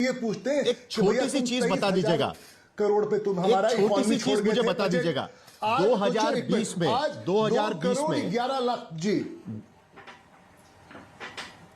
ये पूछते हैं एक छोटी सी चीज बता दीजिएगा, करोड़ पे तुम हमारा एक छोटी सी चीज मुझे बता दीजिएगा, 2020 में 11 लाख जी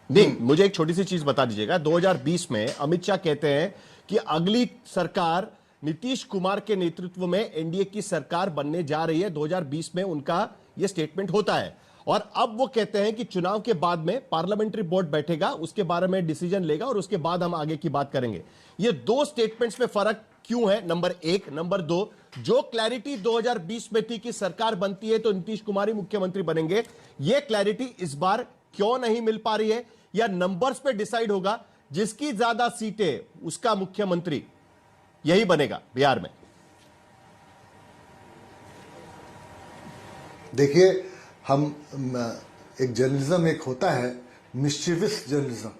नहीं, मुझे एक छोटी सी चीज बता दीजिएगा। 2020 में अमित शाह कहते हैं कि अगली सरकार नीतीश कुमार के नेतृत्व में एनडीए की सरकार बनने जा रही है। 2020 में उनका यह स्टेटमेंट होता है और अब वो कहते हैं कि चुनाव के बाद में पार्लियामेंट्री बोर्ड बैठेगा, उसके बारे में डिसीजन लेगा और उसके बाद हम आगे की बात करेंगे। ये दो स्टेटमेंट्स में फर्क क्यों है? नंबर एक। नंबर दो, जो क्लैरिटी 2020 में थी कि सरकार बनती है तो नीतीश कुमार ही मुख्यमंत्री बनेंगे, यह क्लैरिटी इस बार क्यों नहीं मिल पा रही है? या नंबर्स पे डिसाइड होगा, जिसकी ज्यादा सीटें उसका मुख्यमंत्री यही बनेगा बिहार में? देखिए, हम एक जर्नलिज्म एक होता है मिस्chievous जर्नलिज्म।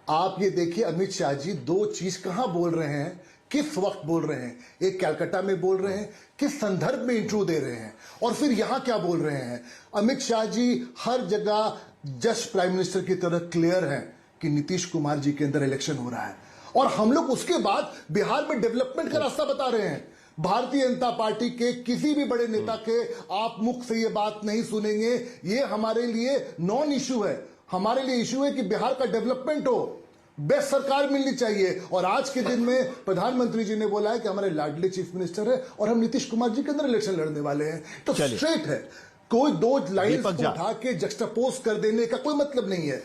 आप ये देखिए, अमित शाह जी दो चीज कहां बोल रहे हैं, किस वक्त बोल रहे हैं। एक कलकत्ता में बोल रहे हैं, किस संदर्भ में इंटरव्यू दे रहे हैं, और फिर यहां क्या बोल रहे हैं। अमित शाह जी हर जगह जस्ट प्राइम मिनिस्टर की तरह क्लियर हैं कि नीतीश कुमार जी के अंदर इलेक्शन हो रहा है, और हम लोग उसके बाद बिहार में डेवलपमेंट का रास्ता बता रहे हैं। भारतीय जनता पार्टी के किसी भी बड़े नेता के आप मुख से ये बात नहीं सुनेंगे। ये हमारे लिए नॉन इश्यू है। हमारे लिए इश्यू है कि बिहार का डेवलपमेंट हो, बेस्ट सरकार मिलनी चाहिए। और आज के दिन में प्रधानमंत्री जी ने बोला है कि हमारे लाडले चीफ मिनिस्टर है और हम नीतीश कुमार जी के अंदर इलेक्शन लड़ने वाले हैं। तो स्ट्रेट है, कोई दो लाइन उठा के जक्स्टापोज कर देने का कोई मतलब नहीं है।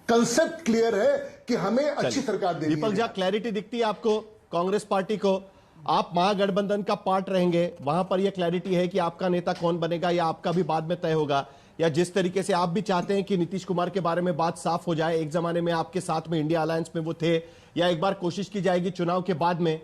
कंसेप्ट क्लियर है कि हमें अच्छी सरकार देनी है। दीपक झा, क्लैरिटी दिखती है आपको? कांग्रेस पार्टी को आप महागठबंधन का पार्ट रहेंगे, वहां पर यह क्लैरिटी है कि आपका नेता कौन बनेगा, या आपका भी बाद में तय होगा, या जिस तरीके से आप भी चाहते हैं कि नीतीश कुमार के बारे में बात साफ हो जाए, एक जमाने में आपके साथ में इंडिया अलायंस में वो थे, या एक बार कोशिश की जाएगी चुनाव के बाद में?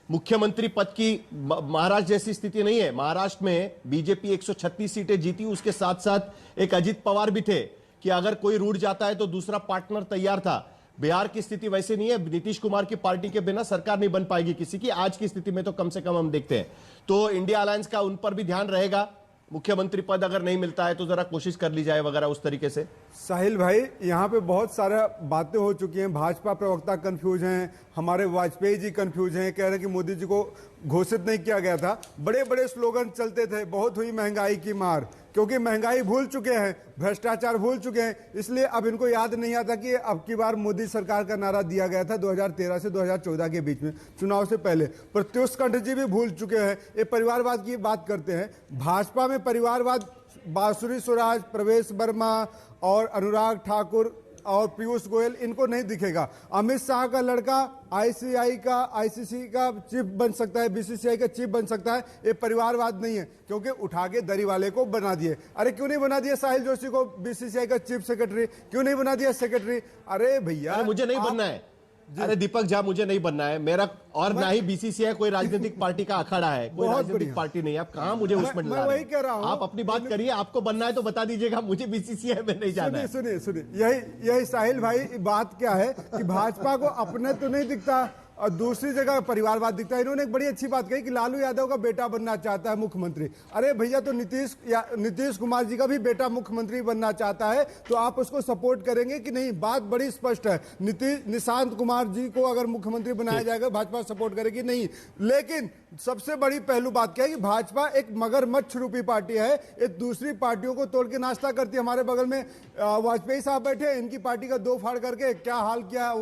मुख्यमंत्री पद की महाराष्ट्र जैसी स्थिति नहीं है। महाराष्ट्र में बीजेपी 136 सीटें जीती, उसके साथ साथ एक अजित पवार भी थे कि अगर कोई रूठ जाता है तो दूसरा पार्टनर तैयार था। बिहार की स्थिति वैसे नहीं है। नीतीश कुमार की पार्टी के बिना सरकार नहीं बन पाएगी किसी की, आज की स्थिति में तो कम से कम हम देखते हैं। तो इंडिया अलायंस का उन पर भी ध्यान रहेगा, मुख्यमंत्री पद अगर नहीं मिलता है तो जरा कोशिश कर ली जाए वगैरह उस तरीके से। साहिल भाई, यहाँ पे बहुत सारा बातें हो चुकी हैं। भाजपा प्रवक्ता कंफ्यूज हैं, हमारे वाजपेयी जी कंफ्यूज हैं, कह रहे हैं कि मोदी जी को घोषित नहीं किया गया था। बड़े बड़े स्लोगन चलते थे, बहुत हुई महंगाई की मार, क्योंकि महंगाई भूल चुके हैं, भ्रष्टाचार भूल चुके हैं, इसलिए अब इनको याद नहीं आता कि अब की बार मोदी सरकार का नारा दिया गया था 2013 से 2014 के बीच में, चुनाव से पहले। प्रत्युष कंठ जी भी भूल चुके हैं। ये परिवारवाद की बात करते हैं। भाजपा में परिवारवाद बांसुरी स्वराज, प्रवेश वर्मा और अनुराग ठाकुर और पीयूष गोयल, इनको नहीं दिखेगा। अमित शाह का लड़का आईसीसी का चीफ बन सकता है, बीसीसीआई का चीफ बन सकता है। ये परिवारवाद नहीं है, क्योंकि उठा के दरी वाले को बना दिए। अरे क्यों नहीं बना दिया साहिल जोशी को बीसीसीआई का चीफ सेक्रेटरी? क्यों नहीं बना दिया सेक्रेटरी? अरे भैया, मुझे नहीं बनना है। अरे दीपक झा, मुझे नहीं बनना है मेरा, और ना ही बीसीसीआई कोई राजनीतिक पार्टी का अखाड़ा है, कोई राजनीतिक पार्टी नहीं है। आप कहां मुझे उसमें मैं वही कह रहा हूं। आप अपनी बात करिए, आपको बनना है तो बता दीजिएगा, मुझे बीसीसीआई में नहीं जाना है। सुनिए, यही साहिल भाई बात क्या है कि भाजपा को अपने तो नहीं दिखता और दूसरी जगह परिवारवाद दिखता है। इन्होंने एक बड़ी अच्छी बात कही कि लालू यादव का बेटा बनना चाहता है मुख्यमंत्री। अरे भैया, तो नीतीश कुमार जी का भी बेटा मुख्यमंत्री बनना चाहता है, तो आप उसको सपोर्ट करेंगे कि नहीं? बात बड़ी स्पष्ट है। निशांत कुमार जी को अगर मुख्यमंत्री बनाया जाएगा, भाजपा सपोर्ट करेगी नहीं। लेकिन सबसे बड़ी पहलू बात क्या है कि भाजपा एक मगरमच्छ रूपी पार्टी है, ये दूसरी पार्टियों को तोड़ के नाश्ता करती है। हमारे बगल में वाजपेयी साहब बैठे, इनकी पार्टी का दो फाड़ करके क्या हाल किया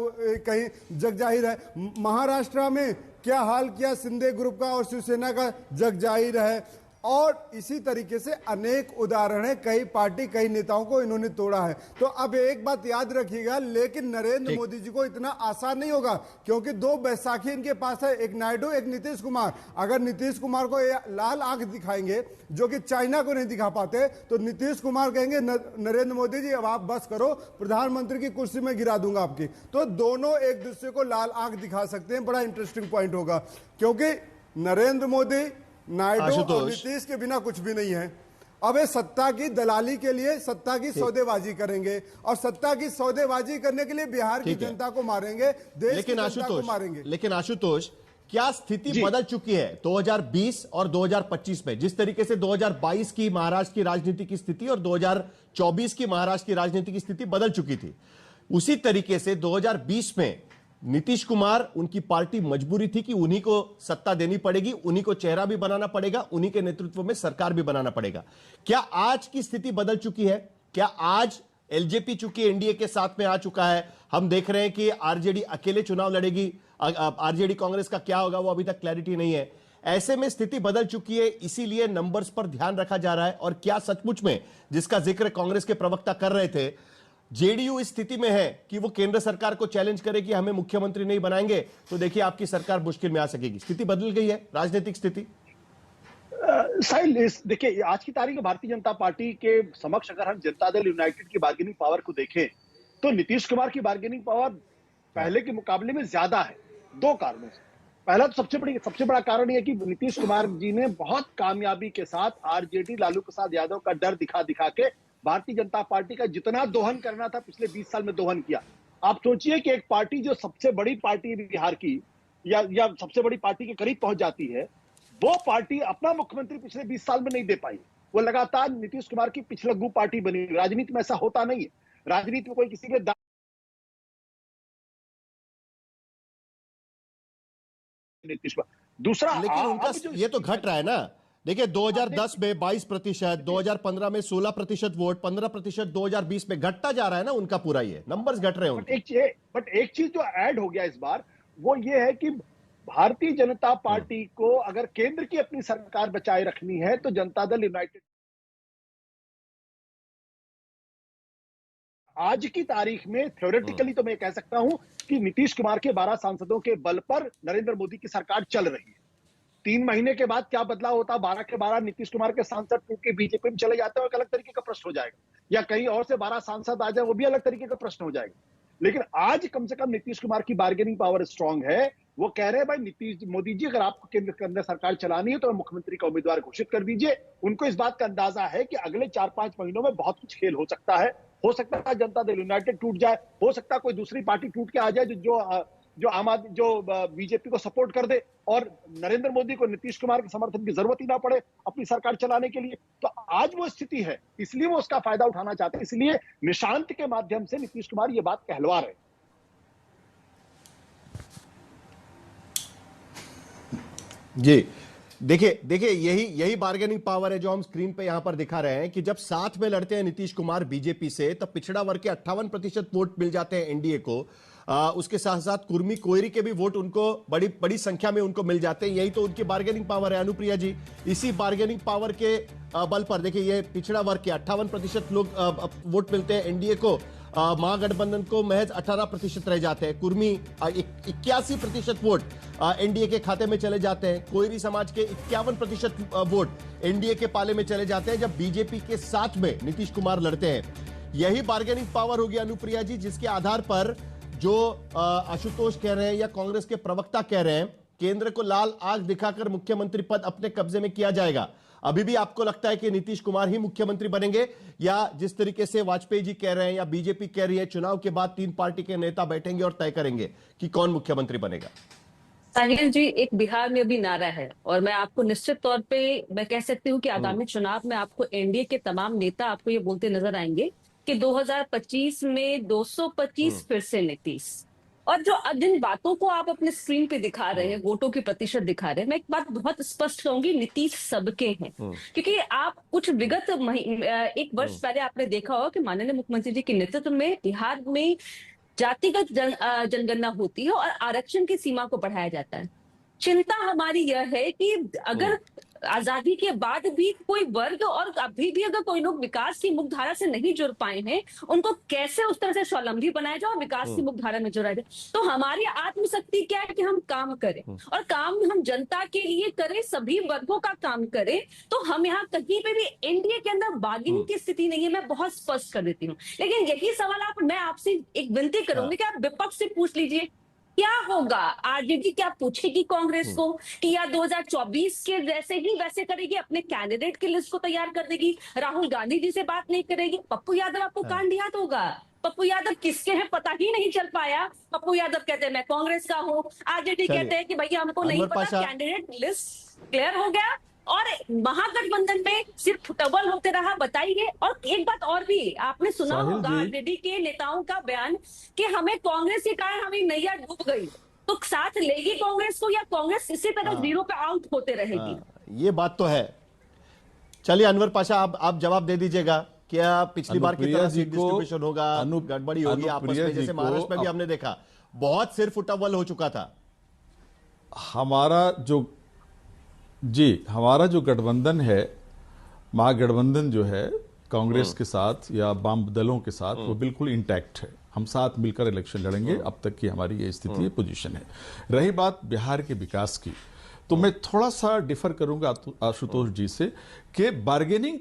कहीं जग जाहिर है। महाराष्ट्र में क्या हाल किया शिंदे ग्रुप का और शिवसेना का जग जाहिर है। और इसी तरीके से अनेक उदाहरण है, कई पार्टी कई नेताओं को इन्होंने तोड़ा है। तो अब एक बात याद रखिएगा, लेकिन नरेंद्र मोदी जी को इतना आसान नहीं होगा, क्योंकि दो बैसाखी इनके पास है, एक नायडू एक नीतीश कुमार। अगर नीतीश कुमार को लाल आंख दिखाएंगे, जो कि चाइना को नहीं दिखा पाते, तो नीतीश कुमार कहेंगे नरेंद्र मोदी जी अब आप बस करो, प्रधानमंत्री की कुर्सी में गिरा दूंगा आपकी। तो दोनों एक दूसरे को लाल आंख दिखा सकते हैं। बड़ा इंटरेस्टिंग पॉइंट होगा, क्योंकि नरेंद्र मोदी, नायडू और नीतीश के बिना कुछ भी नहीं है। अब ये सत्ता की दलाली के लिए सत्ता की सौदेबाजी करेंगे, और सत्ता की सौदेबाजी करने के लिए बिहार की जनता को मारेंगे, देश की जनता को मारेंगे। लेकिन आशुतोष, क्या स्थिति बदल चुकी है 2020 और 2025 में? जिस तरीके से 2022 की महाराष्ट्र की राजनीति की स्थिति और 2024 की महाराष्ट्र की राजनीति की स्थिति बदल चुकी थी, उसी तरीके से 2020 में नीतीश कुमार, उनकी पार्टी मजबूरी थी कि उन्हीं को सत्ता देनी पड़ेगी, उन्हीं को चेहरा भी बनाना पड़ेगा, उन्हीं के नेतृत्व में सरकार भी बनाना पड़ेगा। क्या आज की स्थिति बदल चुकी है? क्या आज एलजेपी चूंकि एनडीए के साथ में आ चुका है, हम देख रहे हैं कि आरजेडी अकेले चुनाव लड़ेगी, आरजेडी कांग्रेस का क्या होगा वो अभी तक क्लैरिटी नहीं है। ऐसे में स्थिति बदल चुकी है, इसीलिए नंबर्स पर ध्यान रखा जा रहा है। और क्या सचमुच में, जिसका जिक्र कांग्रेस के प्रवक्ता कर रहे थे, जेडीयू इस स्थिति में है कि वो केंद्र सरकार को चैलेंज करे कि हमें मुख्यमंत्री नहीं बनाएंगे तो देखिए आपकी सरकार मुश्किल में आ सकेगी? स्थिति बदल गई है, राजनीतिक स्थिति। साहिल, देखिए आज की तारीख में भारतीय जनता पार्टी के समक्ष अगर हम जनता दल यूनाइटेड की बार्गेनिंग पावर को देखें तो नीतीश कुमार की बार्गेनिंग पावर पहले के मुकाबले में ज्यादा है, दो कारणों से। पहला तो सबसे बड़ा कारण यह कि नीतीश कुमार जी ने बहुत कामयाबी के साथ आरजेडी लालू प्रसाद यादव का डर दिखा दिखा के भारतीय जनता पार्टी का जितना दोहन करना था पिछले 20 साल में दोहन किया। आप सोचिए कि एक पार्टी जो सबसे बड़ी पार्टी है बिहार की या सबसे बड़ी पार्टी के करीब पहुंच जाती है, वो पार्टी अपना मुख्यमंत्री पिछले 20 साल में नहीं दे पाई। वो लगातार नीतीश कुमार की पिछलग्गू पार्टी बनी। राजनीति में ऐसा होता नहीं है। राजनीति में कोई किसी के नीतीश कुमार दूसरा, लेकिन उनका ये तो घट रहा है ना। देखिए 2010 में 22%, 2015 में 16% वोट, 15% 2020 में, घटता जा रहा है ना उनका पूरा, ये नंबर्स घट रहे हैं। बट एक चीज जो ऐड हो गया इस बार वो ये है कि भारतीय जनता पार्टी को अगर केंद्र की अपनी सरकार बचाए रखनी है तो जनता दल यूनाइटेड आज की तारीख में थ्योरेटिकली तो मैं कह सकता हूं कि नीतीश कुमार के 12 सांसदों के बल पर नरेंद्र मोदी की सरकार चल रही है। 3 महीने के बाद क्या बदलाव होता, 12 के 12 नीतीश कुमार के सांसद टूट के बीजेपी में चले जाते हैं, एक अलग तरीके का प्रश्न हो जाएगा, या कहीं और से 12 सांसद आ जाए वो भी अलग तरीके का प्रश्न हो जाएगा। लेकिन आज कम से कम नीतीश कुमार की बार्गेनिंग पावर स्ट्रांग है। वो कह रहे हैं भाई नीतीश मोदी जी, अगर आपको केंद्र के अंदर सरकार चलानी है तो मुख्यमंत्री का उम्मीदवार घोषित कर दीजिए। उनको इस बात का अंदाजा है कि अगले 4-5 महीनों में बहुत कुछ खेल हो सकता है। हो सकता है जनता दल यूनाइटेड टूट जाए, हो सकता है कोई दूसरी पार्टी टूट के आ जाए जो बीजेपी को सपोर्ट कर दे और नरेंद्र मोदी को नीतीश कुमार के समर्थन की जरूरत ही ना पड़े अपनी सरकार चलाने के लिए। तो आज वो स्थिति है, इसलिए वो उसका फायदा उठाना चाहते हैं। इसलिए निशांत के माध्यम से नीतीश कुमार ये बात कहलवा रहे। जी देखिए यही बार्गेनिंग पावर है जो हम स्क्रीन पे यहां पर दिखा रहे हैं कि जब साथ में लड़ते हैं नीतीश कुमार बीजेपी से, तब पिछड़ा वर्ग के 58% वोट मिल जाते हैं एनडीए को। उसके साथ साथ कुर्मी कोयरी के भी वोट उनको बड़ी संख्या में उनको मिल जाते हैं। यही तो उनकी बार्गेनिंग पावर है अनुप्रिया जी। इसी बार्गेनिंग पावर के बल पर देखिए ये पिछड़ा वर्ग के 58% लोग वोट मिलते हैं एनडीए को, महागठबंधन को महज 18% रह जाते हैं। कुर्मी 81% वोट एनडीए के खाते में चले जाते हैं। कोयरी समाज के 51% वोट एनडीए के पाले में चले जाते हैं जब बीजेपी के साथ में नीतीश कुमार लड़ते हैं। यही बार्गेनिंग पावर होगी अनुप्रिया जी, जिसके आधार पर जो आशुतोष कह रहे हैं या कांग्रेस के प्रवक्ता कह रहे हैं केंद्र को लाल आंख दिखाकर मुख्यमंत्री पद अपने कब्जे में किया जाएगा। अभी भी आपको लगता है कि नीतीश कुमार ही मुख्यमंत्री बनेंगे, या जिस तरीके से वाजपेयी जी कह रहे हैं या बीजेपी कह रही है चुनाव के बाद 3 पार्टी के नेता बैठेंगे और तय करेंगे कि कौन मुख्यमंत्री बनेगा? साहिल जी, एक बिहार में भी नारा है और मैं आपको निश्चित तौर पे मैं कह सकती हूँ कि आगामी चुनाव में आपको एनडीए के तमाम नेता आपको ये बोलते नजर आएंगे कि 2025 में 225 फिर से नीतीश। और जो जिन बातों को आप अपने स्क्रीन पे दिखा रहे हैं, वोटों की प्रतिशत दिखा रहे हैं, मैं एक बात बहुत स्पष्ट कहूंगी, नीतीश सबके हैं। क्योंकि आप कुछ विगत एक वर्ष पहले आपने देखा होगा कि माननीय मुख्यमंत्री जी के नेतृत्व में बिहार में जातिगत जनगणना होती है और आरक्षण की सीमा को बढ़ाया जाता है। चिंता हमारी यह है कि अगर आजादी के बाद भी कोई वर्ग और अभी भी अगर कोई लोग विकास की मुख्यधारा से नहीं जुड़ पाए हैं, उनको कैसे उस तरह से स्वावलंबी बनाया जाए और विकास की मुख्यधारा में जुड़ा जाए। तो हमारी आत्मशक्ति क्या है कि हम काम करें और काम हम जनता के लिए करें, सभी वर्गों का काम करें। तो हम यहाँ कहीं पे भी एनडीए के अंदर बार्गेनिंग की स्थिति नहीं है, मैं बहुत स्पष्ट कर देती हूँ। लेकिन यही सवाल मैं आपसे एक विनती करूंगी कि आप विपक्ष से पूछ लीजिए क्या होगा। आरजेडी क्या पूछेगी कांग्रेस को कि या 2024 के जैसे ही वैसे करेगी, अपने कैंडिडेट की लिस्ट को तैयार कर देगी, राहुल गांधी जी से बात नहीं करेगी? पप्पू यादव आपको कांड याद होगा, पप्पू यादव किसके हैं पता ही नहीं चल पाया। पप्पू यादव कहते हैं मैं कांग्रेस का हूँ, आरजेडी कहते हैं कि भैया हमको नहीं पता, कैंडिडेट लिस्ट क्लियर हो गया, और महागठबंधन में सिर्फ फुटबॉल होते रहा, बताइए। और एक बात और भी, आपने सुना साहिल होगा जी। आरजेडी के नेताओं का बयान कि हमें कांग्रेस के कारण हमें नैया डूब गई, तो साथ लेगी कांग्रेस को, या कांग्रेस इसी तरह जीरो पे आउट होते रहेगी? ये बात तो है। चलिए अनवर पाशा, आप जवाब दे दीजिएगा। क्या पिछली बार की तरह सीट डिस्ट्रीब्यूशन होगा, गड़बड़ी होगी आपस में, जैसे महाराष्ट्र में भी हमने देखा बहुत सिर फुटबॉल हो चुका था? हमारा जो गठबंधन है, महागठबंधन जो है कांग्रेस के साथ या वाम दलों के साथ, वो बिल्कुल इंटैक्ट है। हम साथ मिलकर इलेक्शन लड़ेंगे। अब तक की हमारी ये स्थिति, ये पोजीशन है। रही बात बिहार के विकास की, तो मैं थोड़ा सा डिफर करूंगा आशुतोष जी से कि बार्गेनिंग